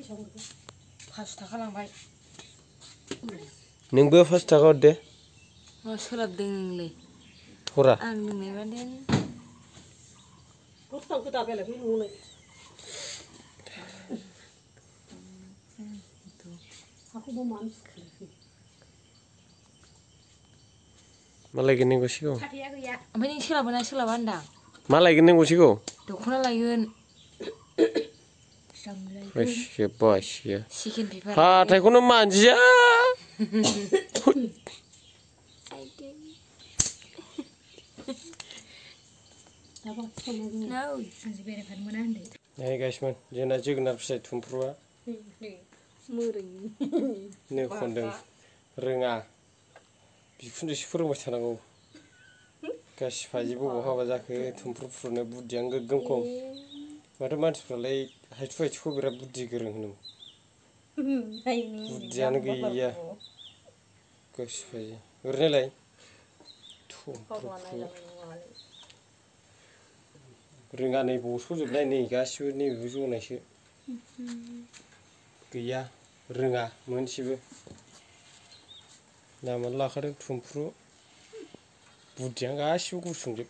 5 थाखा लांबाय नोंबो 5 थाखा हरदे मा सोलाबदों नोंलाय हरा आं लोंनायबादेन गथ'खौ दाबायलाय फै न'आवलाय हाखौबो मानो सुखो मा लायगोन नों गसिखौ फाथैया गैया ओमफ्राय नों सोलाबोना सोलाबा होनदां मा लायगोन नों गसिखौ दख'ना लायगोन बासिया बासिया सेकेन्ड पेपार हाथायखौनो मानजिया नै गाइसमोन जोंना जोगोनार फिथाइ थुमफ्रुआ नो खनदों रोङा बिखुनजोसो फोरोंबाय थानांगौ गासिफाजि बबाव हाबा जाखो थुमफ्रु फुरनो बुद्धियानो गोगोम खम माथो मानसिफ्रालाय हायथु हायथुखौ बिराद बुद्धि गोरों होनो बुद्धियानो गैया गासिफाजि ओरैनोलाय रोङा नै बस'जोबनाय नै गासिबो नैबेबो जनायसो गैया रोङा मोनसेबो नामानो लाखादों थुमफ्रु बुद्धियानो गासिबो गुसुंजोब